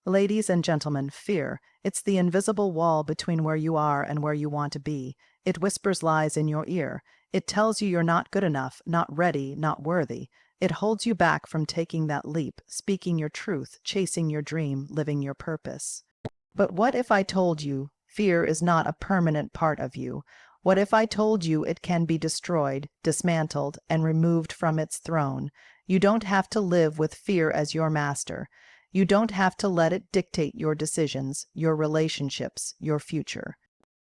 Ladies and gentlemen, fear. It's the invisible wall between where you are and where you want to be. It whispers lies in your ear. It tells you you're not good enough, not ready, not worthy. It holds you back from taking that leap, speaking your truth, chasing your dream, living your purpose. But what if I told you fear is not a permanent part of you? What if I told you it can be destroyed, dismantled, and removed from its throne? You don't have to live with fear as your master. You don't have to let it dictate your decisions, your relationships, your future.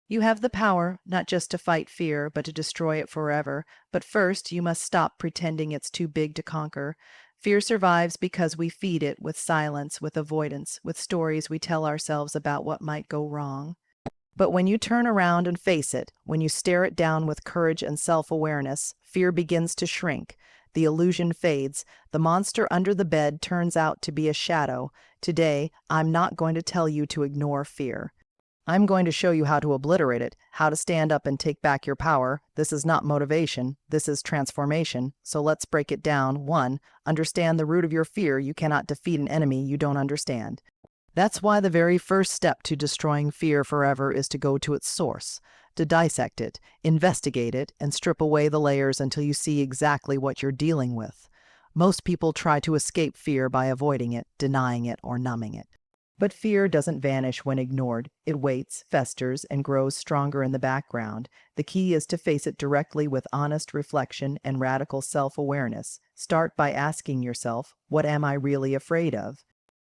You have the power not just to fight fear, but to destroy it forever. But first, you must stop pretending it's too big to conquer. Fear survives because we feed it with silence, with avoidance, with stories we tell ourselves about what might go wrong. But when you turn around and face it, when you stare it down with courage and self-awareness, fear begins to shrink. The illusion fades. The monster under the bed turns out to be a shadow. Today, I'm not going to tell you to ignore fear. I'm going to show you how to obliterate it, how to stand up and take back your power. This is not motivation. This is transformation. So let's break it down. 1. Understand the root of your fear. You cannot defeat an enemy you don't understand. That's why the very first step to destroying fear forever is to go to its source, to dissect it, investigate it, and strip away the layers until you see exactly what you're dealing with. Most people try to escape fear by avoiding it, denying it, or numbing it. But fear doesn't vanish when ignored. It waits, festers, and grows stronger in the background. The key is to face it directly with honest reflection and radical self-awareness. Start by asking yourself, what am I really afraid of?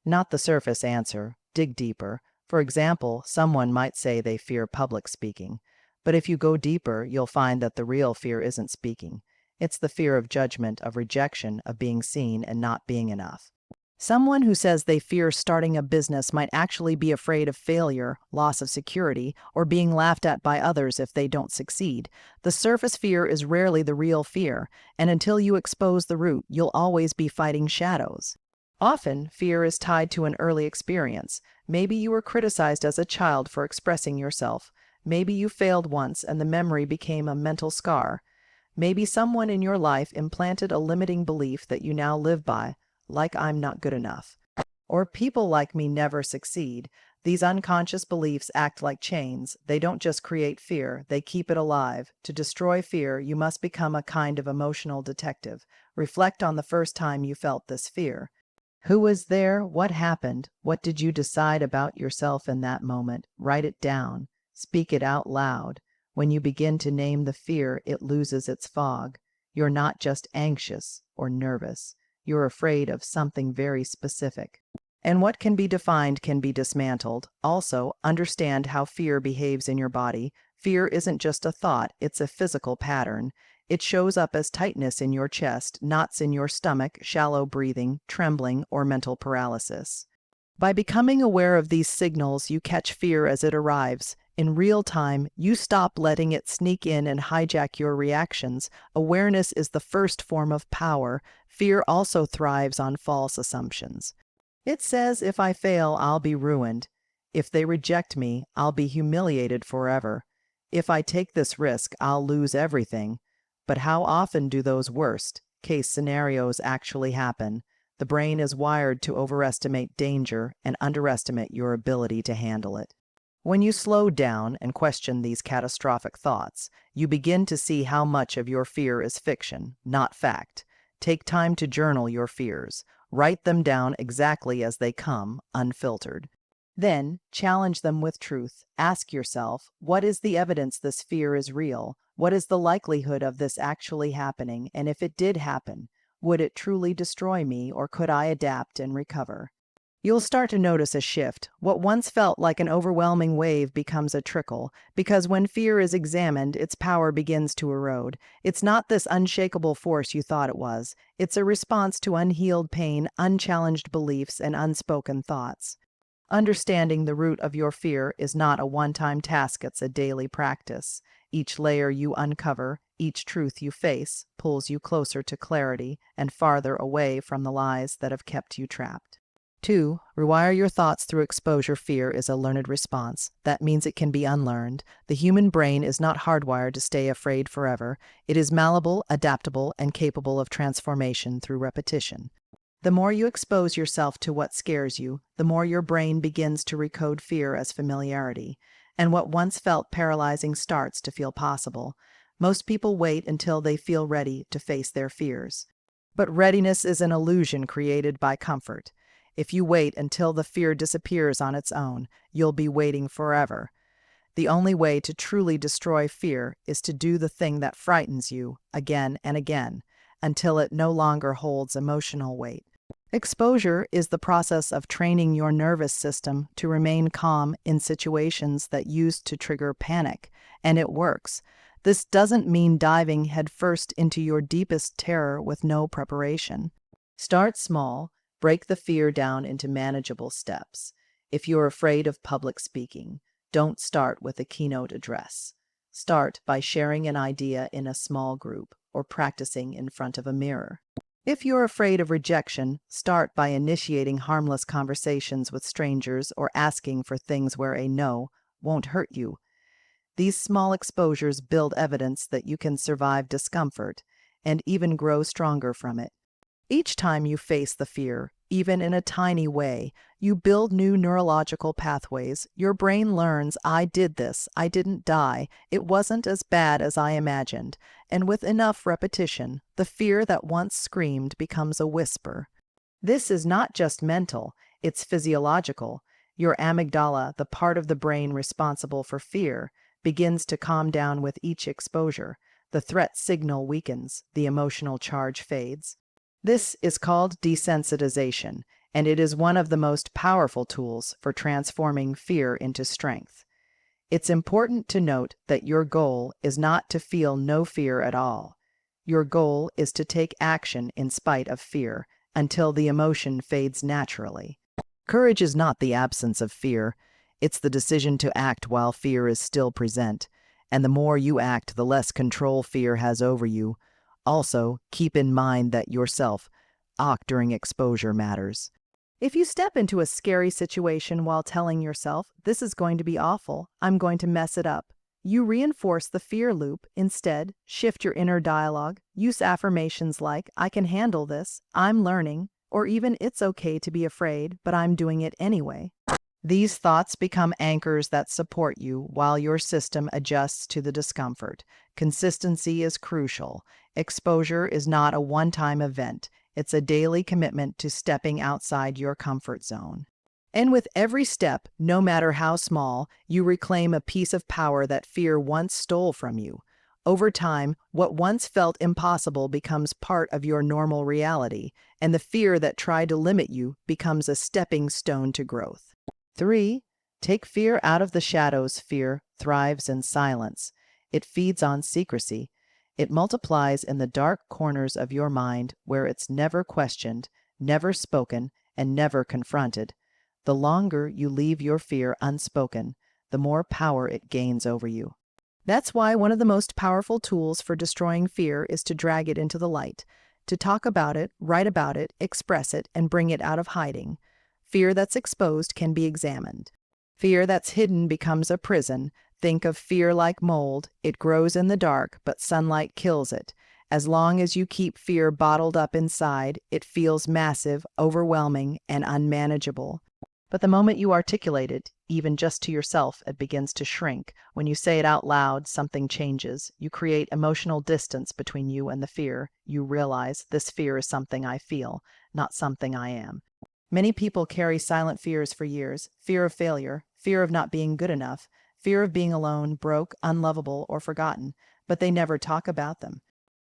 Not the surface answer. Dig deeper. For example, someone might say they fear public speaking. But if you go deeper, you'll find that the real fear isn't speaking. It's the fear of judgment, of rejection, of being seen and not being enough. Someone who says they fear starting a business might actually be afraid of failure, loss of security, or being laughed at by others if they don't succeed. The surface fear is rarely the real fear, and until you expose the root, you'll always be fighting shadows. Often, fear is tied to an early experience. Maybe you were criticized as a child for expressing yourself. Maybe you failed once and the memory became a mental scar. Maybe someone in your life implanted a limiting belief that you now live by, like I'm not good enough, or people like me never succeed. These unconscious beliefs act like chains. They don't just create fear, they keep it alive. To destroy fear, you must become a kind of emotional detective. Reflect on the first time you felt this fear. Who was there? What happened? What did you decide about yourself in that moment? Write it down. Speak it out loud. When you begin to name the fear, it loses its fog. You're not just anxious or nervous. You're afraid of something very specific. And what can be defined can be dismantled. Also, understand how fear behaves in your body. Fear isn't just a thought, it's a physical pattern. It shows up as tightness in your chest, knots in your stomach, shallow breathing, trembling, or mental paralysis. By becoming aware of these signals, you catch fear as it arrives. In real time, you stop letting it sneak in and hijack your reactions. Awareness is the first form of power. Fear also thrives on false assumptions. It says, if I fail, I'll be ruined. If they reject me, I'll be humiliated forever. If I take this risk, I'll lose everything. But how often do those worst-case scenarios actually happen? The brain is wired to overestimate danger and underestimate your ability to handle it. When you slow down and question these catastrophic thoughts, you begin to see how much of your fear is fiction, not fact. Take time to journal your fears. Write them down exactly as they come, unfiltered. Then, challenge them with truth. Ask yourself, what is the evidence this fear is real? What is the likelihood of this actually happening? And if it did happen, would it truly destroy me, or could I adapt and recover? You'll start to notice a shift. What once felt like an overwhelming wave becomes a trickle, because when fear is examined, its power begins to erode. It's not this unshakable force you thought it was. It's a response to unhealed pain, unchallenged beliefs, and unspoken thoughts. Understanding the root of your fear is not a one-time task, it's a daily practice. Each layer you uncover, each truth you face, pulls you closer to clarity and farther away from the lies that have kept you trapped. 2. Rewire your thoughts through exposure. Fear is a learned response. That means it can be unlearned. The human brain is not hardwired to stay afraid forever. It is malleable, adaptable, and capable of transformation through repetition. The more you expose yourself to what scares you, the more your brain begins to recode fear as familiarity, and what once felt paralyzing starts to feel possible. Most people wait until they feel ready to face their fears. But readiness is an illusion created by comfort. If you wait until the fear disappears on its own, you'll be waiting forever. The only way to truly destroy fear is to do the thing that frightens you again and again, until it no longer holds emotional weight. Exposure is the process of training your nervous system to remain calm in situations that used to trigger panic, and it works. This doesn't mean diving headfirst into your deepest terror with no preparation. Start small, break the fear down into manageable steps. If you're afraid of public speaking, don't start with a keynote address. Start by sharing an idea in a small group or practicing in front of a mirror. If you're afraid of rejection, start by initiating harmless conversations with strangers or asking for things where a no won't hurt you. These small exposures build evidence that you can survive discomfort and even grow stronger from it. Each time you face the fear, even in a tiny way, you build new neurological pathways. Your brain learns, I did this, I didn't die, it wasn't as bad as I imagined. And with enough repetition, the fear that once screamed becomes a whisper. This is not just mental, it's physiological. Your amygdala, the part of the brain responsible for fear, begins to calm down with each exposure. The threat signal weakens, the emotional charge fades. This is called desensitization, and it is one of the most powerful tools for transforming fear into strength. It's important to note that your goal is not to feel no fear at all. Your goal is to take action in spite of fear until the emotion fades naturally. Courage is not the absence of fear. It's the decision to act while fear is still present, and the more you act, the less control fear has over you. Also, keep in mind that your self-talk during exposure matters. If you step into a scary situation while telling yourself, this is going to be awful, I'm going to mess it up, you reinforce the fear loop. Instead, shift your inner dialogue. Use affirmations like, I can handle this, I'm learning, or even it's okay to be afraid, but I'm doing it anyway. These thoughts become anchors that support you while your system adjusts to the discomfort. Consistency is crucial. Exposure is not a one-time event. It's a daily commitment to stepping outside your comfort zone. And with every step, no matter how small, you reclaim a piece of power that fear once stole from you. Over time, what once felt impossible becomes part of your normal reality, and the fear that tried to limit you becomes a stepping stone to growth. 3. Take fear out of the shadows. Fear thrives in silence. It feeds on secrecy. It multiplies in the dark corners of your mind where it's never questioned, never spoken, and never confronted. The longer you leave your fear unspoken, the more power it gains over you. That's why one of the most powerful tools for destroying fear is to drag it into the light, to talk about it, write about it, express it, and bring it out of hiding. Fear that's exposed can be examined. Fear that's hidden becomes a prison. Think of fear like mold. It grows in the dark, but sunlight kills it. As long as you keep fear bottled up inside, it feels massive, overwhelming, and unmanageable. But the moment you articulate it, even just to yourself, it begins to shrink. When you say it out loud, something changes. You create emotional distance between you and the fear. You realize this fear is something I feel, not something I am. Many people carry silent fears for years: fear of failure, fear of not being good enough, fear of being alone, broke, unlovable, or forgotten, but they never talk about them.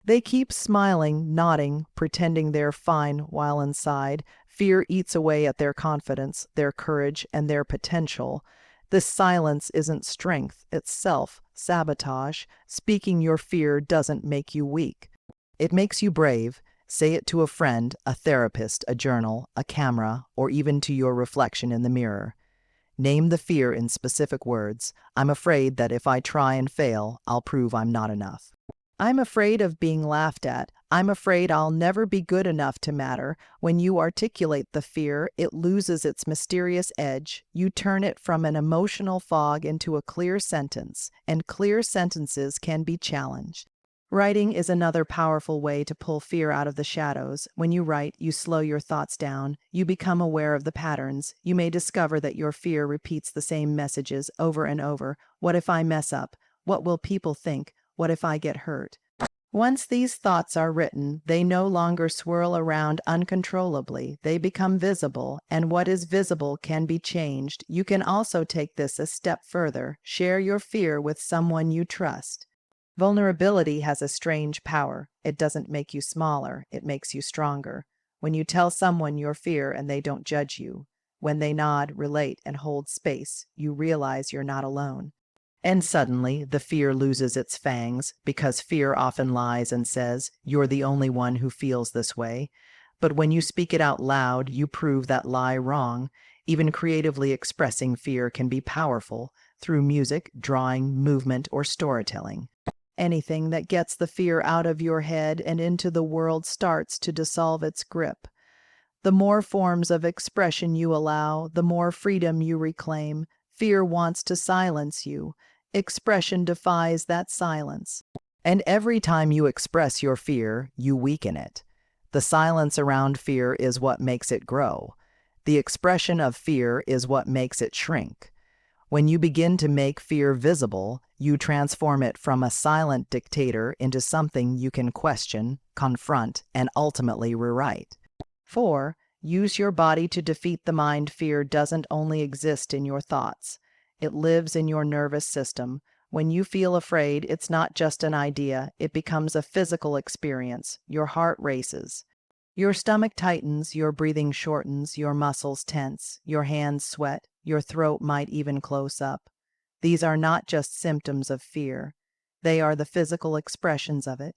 They keep smiling, nodding, pretending they're fine, while inside, fear eats away at their confidence, their courage, and their potential. This silence isn't strength, it's self-sabotage. Speaking your fear doesn't make you weak. It makes you brave. Say it to a friend, a therapist, a journal, a camera, or even to your reflection in the mirror. Name the fear in specific words. I'm afraid that if I try and fail, I'll prove I'm not enough. I'm afraid of being laughed at. I'm afraid I'll never be good enough to matter. When you articulate the fear, it loses its mysterious edge. You turn it from an emotional fog into a clear sentence, and clear sentences can be challenged. Writing is another powerful way to pull fear out of the shadows. When you write, you slow your thoughts down. You become aware of the patterns. You may discover that your fear repeats the same messages over and over. What if I mess up? What will people think? What if I get hurt? Once these thoughts are written, they no longer swirl around uncontrollably. They become visible, and what is visible can be changed. You can also take this a step further. Share your fear with someone you trust. Vulnerability has a strange power. It doesn't make you smaller, it makes you stronger. When you tell someone your fear and they don't judge you, when they nod, relate, and hold space, you realize you're not alone. And suddenly, the fear loses its fangs, because fear often lies and says, "You're the only one who feels this way." But when you speak it out loud, you prove that lie wrong. Even creatively expressing fear can be powerful through music, drawing, movement, or storytelling. Anything that gets the fear out of your head and into the world starts to dissolve its grip. The more forms of expression you allow, the more freedom you reclaim. Fear wants to silence you. Expression defies that silence. And every time you express your fear, you weaken it. The silence around fear is what makes it grow. The expression of fear is what makes it shrink. When you begin to make fear visible, you transform it from a silent dictator into something you can question, confront, and ultimately rewrite. 4. Use your body to defeat the mind. Fear doesn't only exist in your thoughts. It lives in your nervous system. When you feel afraid, it's not just an idea. It becomes a physical experience. Your heart races. Your stomach tightens, your breathing shortens, your muscles tense, your hands sweat, your throat might even close up. These are not just symptoms of fear. They are the physical expressions of it.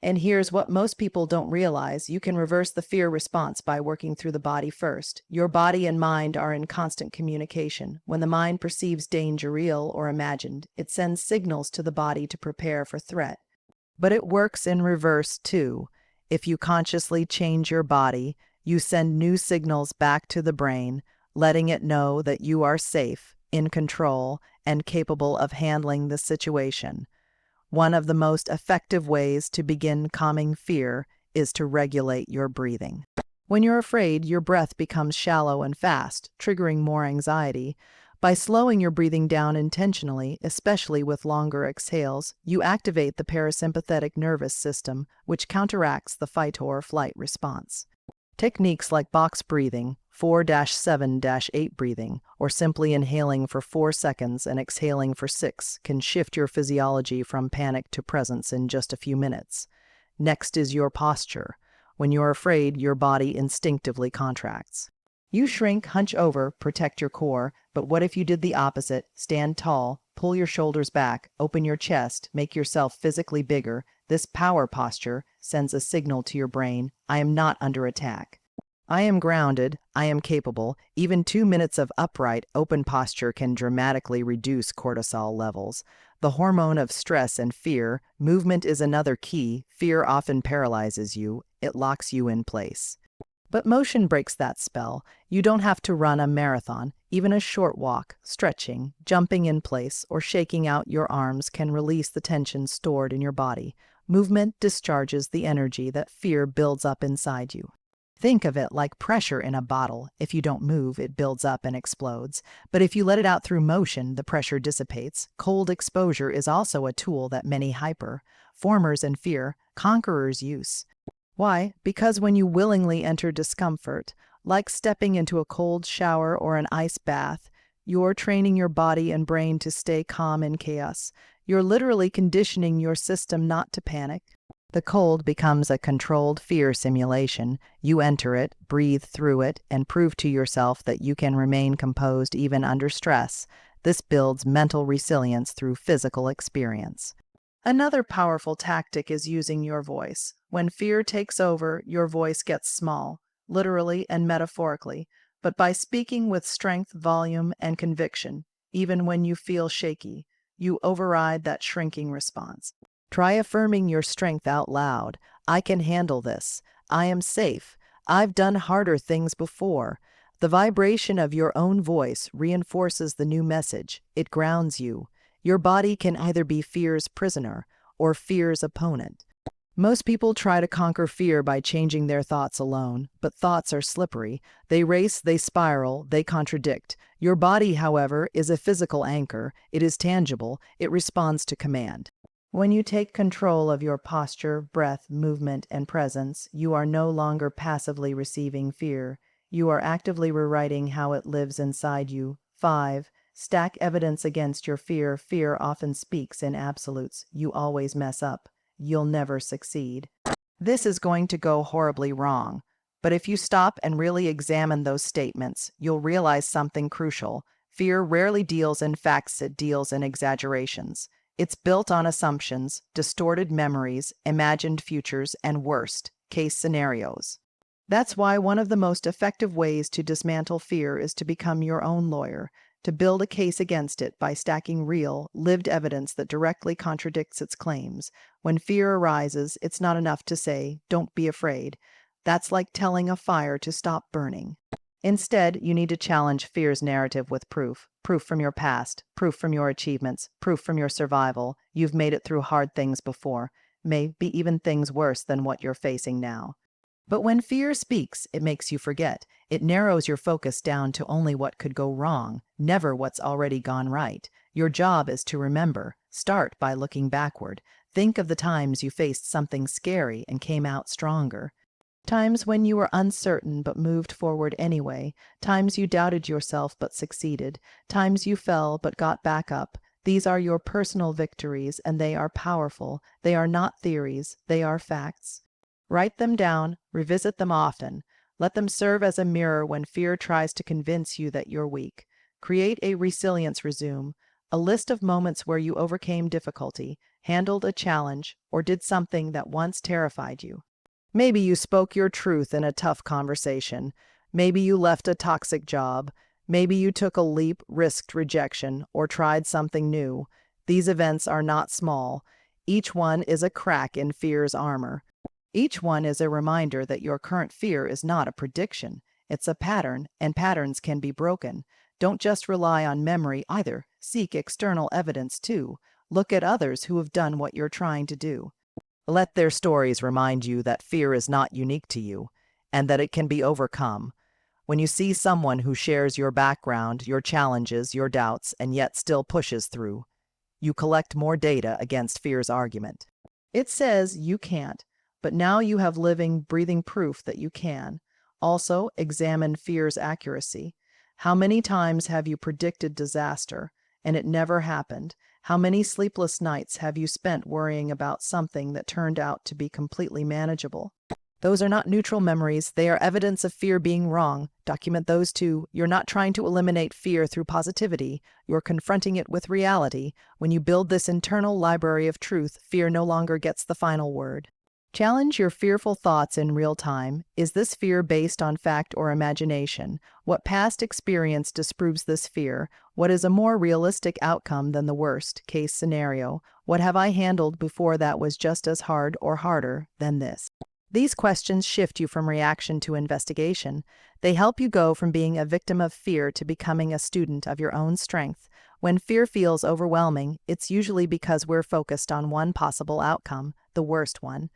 And here's what most people don't realize. You can reverse the fear response by working through the body first. Your body and mind are in constant communication. When the mind perceives danger, real or imagined, it sends signals to the body to prepare for threat. But it works in reverse too. If you consciously change your body, you send new signals back to the brain, letting it know that you are safe, in control, and capable of handling the situation. One of the most effective ways to begin calming fear is to regulate your breathing. When you're afraid, your breath becomes shallow and fast, triggering more anxiety. By slowing your breathing down intentionally, especially with longer exhales, you activate the parasympathetic nervous system, which counteracts the fight or flight response. Techniques like box breathing, 4-7-8 breathing, or simply inhaling for 4 seconds and exhaling for 6 can shift your physiology from panic to presence in just a few minutes. Next is your posture. When you're afraid, your body instinctively contracts. You shrink, hunch over, protect your core, but what if you did the opposite? Stand tall, pull your shoulders back, open your chest, make yourself physically bigger. This power posture sends a signal to your brain, I am not under attack. I am grounded, I am capable. Even 2 minutes of upright, open posture can dramatically reduce cortisol levels. The hormone of stress and fear. Movement is another key. Fear often paralyzes you. It locks you in place. But motion breaks that spell. You don't have to run a marathon. Even a short walk, stretching, jumping in place, or shaking out your arms can release the tension stored in your body. Movement discharges the energy that fear builds up inside you. Think of it like pressure in a bottle. If you don't move, it builds up and explodes. But if you let it out through motion, the pressure dissipates. Cold exposure is also a tool that many hyper-formers in fear conquerors use. Why? Because when you willingly enter discomfort, like stepping into a cold shower or an ice bath, you're training your body and brain to stay calm in chaos. You're literally conditioning your system not to panic. The cold becomes a controlled fear simulation. You enter it, breathe through it, and prove to yourself that you can remain composed even under stress. This builds mental resilience through physical experience. Another powerful tactic is using your voice. When fear takes over, your voice gets small, literally and metaphorically, but by speaking with strength, volume, and conviction, even when you feel shaky, you override that shrinking response. Try affirming your strength out loud. I can handle this. I am safe. I've done harder things before. The vibration of your own voice reinforces the new message. It grounds you. Your body can either be fear's prisoner or fear's opponent. Most people try to conquer fear by changing their thoughts alone, but thoughts are slippery. They race, they spiral, they contradict. Your body, however, is a physical anchor. It is tangible. It responds to command. When you take control of your posture, breath, movement, and presence, you are no longer passively receiving fear. You are actively rewriting how it lives inside you. 5. Stack evidence against your fear. Fear often speaks in absolutes. You always mess up. You'll never succeed. This is going to go horribly wrong. But if you stop and really examine those statements, you'll realize something crucial. Fear rarely deals in facts, it deals in exaggerations. It's built on assumptions, distorted memories, imagined futures, and worst-case scenarios. That's why one of the most effective ways to dismantle fear is to become your own lawyer, to build a case against it by stacking real, lived evidence that directly contradicts its claims. When fear arises, it's not enough to say, "Don't be afraid." That's like telling a fire to stop burning. Instead, you need to challenge fear's narrative with proof. Proof from your past, proof from your achievements, proof from your survival. You've made it through hard things before, maybe even things worse than what you're facing now. But when fear speaks, it makes you forget. It narrows your focus down to only what could go wrong, never what's already gone right. Your job is to remember. Start by looking backward. Think of the times you faced something scary and came out stronger. Times when you were uncertain but moved forward anyway. Times you doubted yourself but succeeded. Times you fell but got back up. These are your personal victories, and they are powerful. They are not theories. They are facts. Write them down, revisit them often. Let them serve as a mirror when fear tries to convince you that you're weak. Create a resilience resume, a list of moments where you overcame difficulty, handled a challenge, or did something that once terrified you. Maybe you spoke your truth in a tough conversation. Maybe you left a toxic job. Maybe you took a leap, risked rejection, or tried something new. These events are not small. Each one is a crack in fear's armor. Each one is a reminder that your current fear is not a prediction. It's a pattern, and patterns can be broken. Don't just rely on memory either. Seek external evidence too. Look at others who have done what you're trying to do. Let their stories remind you that fear is not unique to you, and that it can be overcome. When you see someone who shares your background, your challenges, your doubts, and yet still pushes through, you collect more data against fear's argument. It says you can't. But now you have living, breathing proof that you can. Also, examine fear's accuracy. How many times have you predicted disaster, and it never happened? How many sleepless nights have you spent worrying about something that turned out to be completely manageable? Those are not neutral memories. They are evidence of fear being wrong. Document those too. You're not trying to eliminate fear through positivity. You're confronting it with reality. When you build this internal library of truth, fear no longer gets the final word. Challenge your fearful thoughts in real time. Is this fear based on fact or imagination? What past experience disproves this fear? What is a more realistic outcome than the worst-case scenario? What have I handled before that was just as hard or harder than this? These questions shift you from reaction to investigation. They help you go from being a victim of fear to becoming a student of your own strength. When fear feels overwhelming, it's usually because we're focused on one possible outcome, the worst one.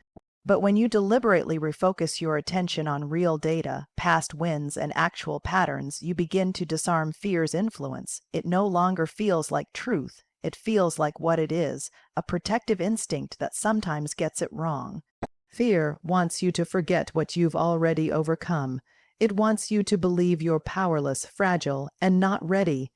But when you deliberately refocus your attention on real data, past wins, and actual patterns, you begin to disarm fear's influence. It no longer feels like truth. It feels like what it is, a protective instinct that sometimes gets it wrong. Fear wants you to forget what you've already overcome. It wants you to believe you're powerless, fragile, and not ready.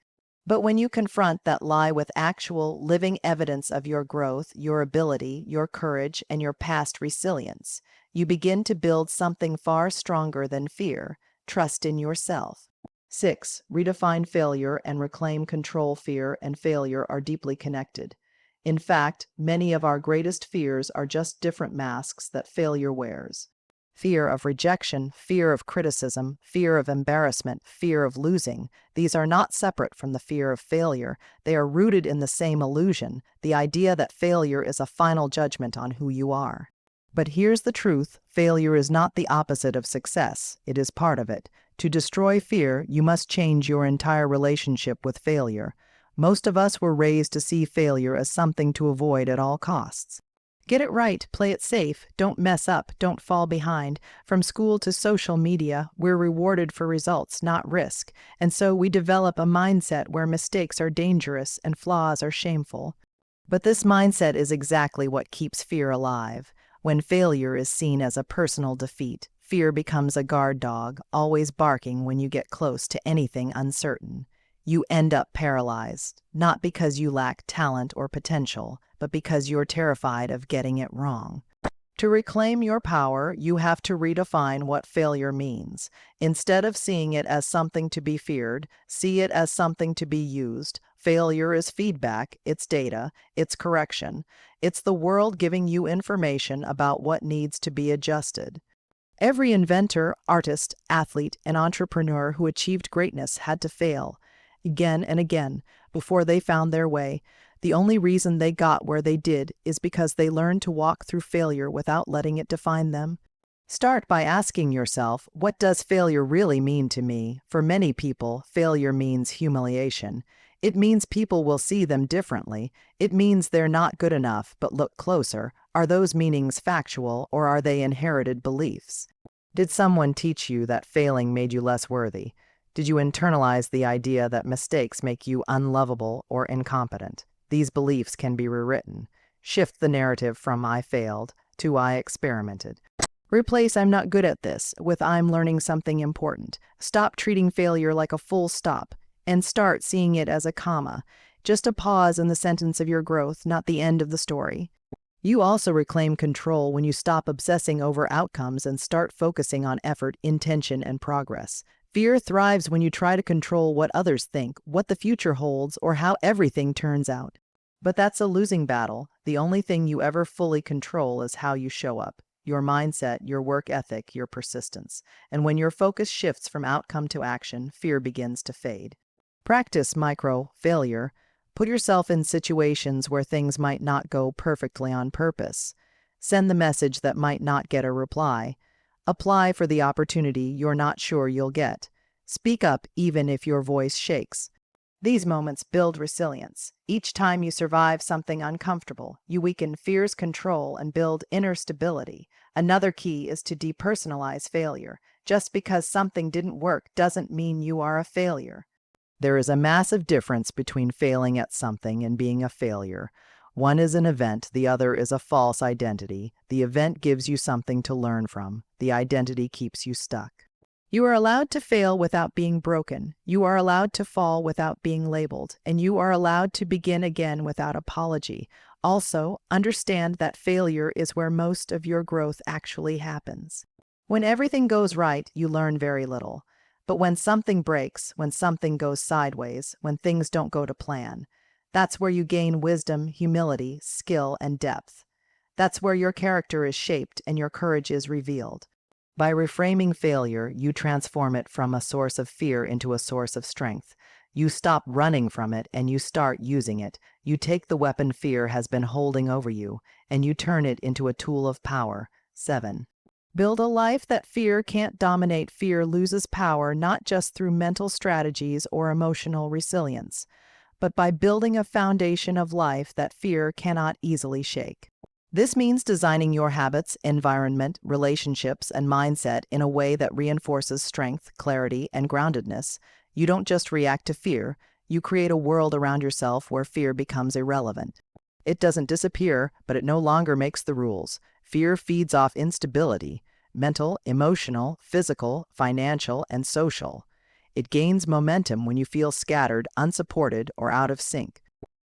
But when you confront that lie with actual, living evidence of your growth, your ability, your courage, and your past resilience, you begin to build something far stronger than fear. Trust in yourself. 6. Redefine failure and reclaim control. Fear and failure are deeply connected. In fact, many of our greatest fears are just different masks that failure wears. Fear of rejection, fear of criticism, fear of embarrassment, fear of losing. These are not separate from the fear of failure. They are rooted in the same illusion, the idea that failure is a final judgment on who you are. But here's the truth. Failure is not the opposite of success. It is part of it. To destroy fear, you must change your entire relationship with failure. Most of us were raised to see failure as something to avoid at all costs. Get it right, play it safe, don't mess up, don't fall behind. From school to social media, we're rewarded for results, not risk. And so we develop a mindset where mistakes are dangerous and flaws are shameful. But this mindset is exactly what keeps fear alive. When failure is seen as a personal defeat, fear becomes a guard dog, always barking when you get close to anything uncertain. You end up paralyzed, not because you lack talent or potential, but because you're terrified of getting it wrong. To reclaim your power, you have to redefine what failure means. Instead of seeing it as something to be feared, see it as something to be used. Failure is feedback, it's data, it's correction. It's the world giving you information about what needs to be adjusted. Every inventor, artist, athlete, and entrepreneur who achieved greatness had to fail, again and again, before they found their way. The only reason they got where they did is because they learned to walk through failure without letting it define them. Start by asking yourself, what does failure really mean to me? For many people, failure means humiliation. It means people will see them differently. It means they're not good enough, but look closer. Are those meanings factual, or are they inherited beliefs? Did someone teach you that failing made you less worthy? Did you internalize the idea that mistakes make you unlovable or incompetent? These beliefs can be rewritten. Shift the narrative from "I failed" to "I experimented." Replace "I'm not good at this" with "I'm learning something important." Stop treating failure like a full stop and start seeing it as a comma, just a pause in the sentence of your growth, not the end of the story. You also reclaim control when you stop obsessing over outcomes and start focusing on effort, intention, and progress. Fear thrives when you try to control what others think, what the future holds, or how everything turns out. But that's a losing battle. The only thing you ever fully control is how you show up, your mindset, your work ethic, your persistence. And when your focus shifts from outcome to action, fear begins to fade. Practice micro-failure. Put yourself in situations where things might not go perfectly on purpose. Send the message that might not get a reply. Apply for the opportunity you're not sure you'll get. Speak up even if your voice shakes. These moments build resilience. Each time you survive something uncomfortable, you weaken fear's control and build inner stability. Another key is to depersonalize failure. Just because something didn't work doesn't mean you are a failure. There is a massive difference between failing at something and being a failure. One is an event, the other is a false identity. The event gives you something to learn from. The identity keeps you stuck. You are allowed to fail without being broken. You are allowed to fall without being labeled. And you are allowed to begin again without apology. Also, understand that failure is where most of your growth actually happens. When everything goes right, you learn very little. But when something breaks, when something goes sideways, when things don't go to plan, that's where you gain wisdom, humility, skill, and depth. That's where your character is shaped and your courage is revealed. By reframing failure, you transform it from a source of fear into a source of strength. You stop running from it and you start using it. You take the weapon fear has been holding over you and you turn it into a tool of power. 7. Build a life that fear can't dominate. Fear loses power not just through mental strategies or emotional resilience, but by building a foundation of life that fear cannot easily shake. This means designing your habits, environment, relationships, and mindset in a way that reinforces strength, clarity, and groundedness. You don't just react to fear, you create a world around yourself where fear becomes irrelevant. It doesn't disappear, but it no longer makes the rules. Fear feeds off instability, mental, emotional, physical, financial, and social. It gains momentum when you feel scattered, unsupported, or out of sync.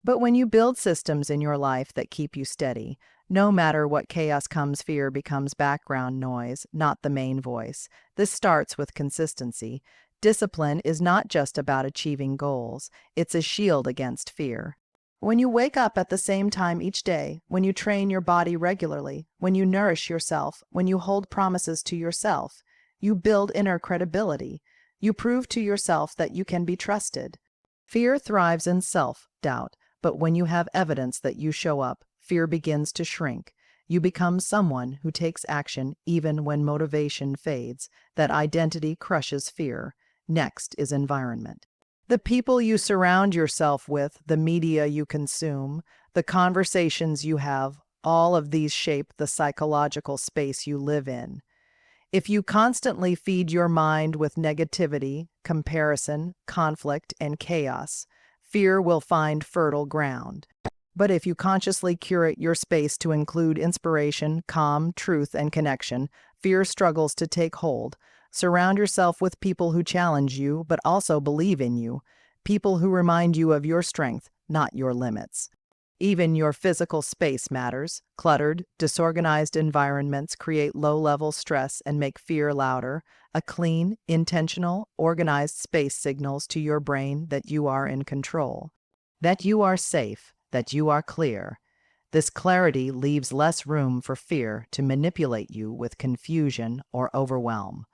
But when you build systems in your life that keep you steady, no matter what chaos comes, fear becomes background noise, not the main voice. This starts with consistency. Discipline is not just about achieving goals, it's a shield against fear. When you wake up at the same time each day, when you train your body regularly, when you nourish yourself, when you hold promises to yourself, you build inner credibility. You prove to yourself that you can be trusted. Fear thrives in self-doubt, but when you have evidence that you show up, fear begins to shrink. You become someone who takes action even when motivation fades. That identity crushes fear. Next is environment. The people you surround yourself with, the media you consume, the conversations you have, All of these shape the psychological space you live in. If you constantly feed your mind with negativity, comparison, conflict, and chaos, fear will find fertile ground. But if you consciously curate your space to include inspiration, calm, truth, and connection, fear struggles to take hold. Surround yourself with people who challenge you but also believe in you, people who remind you of your strength, not your limits. Even your physical space matters. Cluttered, disorganized environments create low-level stress and make fear louder. A clean, intentional, organized space signals to your brain that you are in control, that you are safe, that you are clear. This clarity leaves less room for fear to manipulate you with confusion or overwhelm.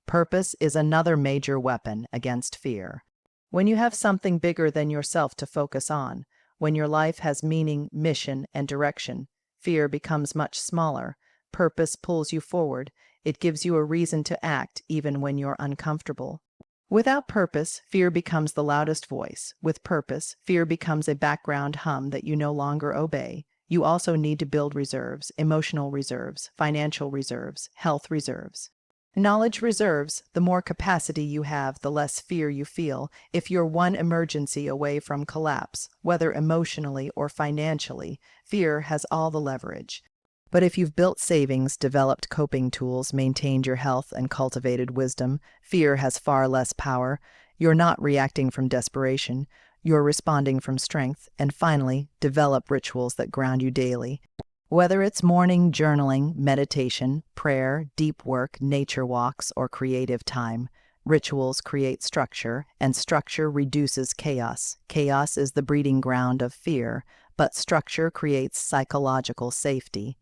Purpose is another major weapon against fear. When you have something bigger than yourself to focus on, when your life has meaning, mission, and direction, fear becomes much smaller. Purpose pulls you forward. It gives you a reason to act even when you're uncomfortable. Without purpose, fear becomes the loudest voice. With purpose, fear becomes a background hum that you no longer obey. You also need to build reserves, emotional reserves, financial reserves, health reserves. Knowledge reserves. The more capacity you have, the less fear you feel. If you're one emergency away from collapse, whether emotionally or financially, fear has all the leverage. But if you've built savings, developed coping tools, maintained your health, and cultivated wisdom, fear has far less power. You're not reacting from desperation. You're responding from strength. And finally, develop rituals that ground you daily. Whether it's morning journaling, meditation, prayer, deep work, nature walks, or creative time, rituals create structure, and structure reduces chaos. Chaos is the breeding ground of fear, but structure creates psychological safety.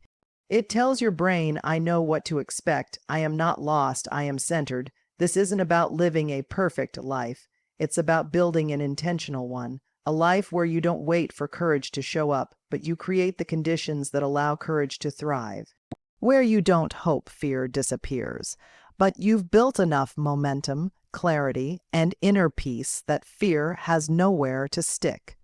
It tells your brain, I know what to expect. I am not lost. I am centered. This isn't about living a perfect life. It's about building an intentional one. A life where you don't wait for courage to show up, but you create the conditions that allow courage to thrive. Where you don't hope fear disappears, but you've built enough momentum, clarity, and inner peace that fear has nowhere to stick.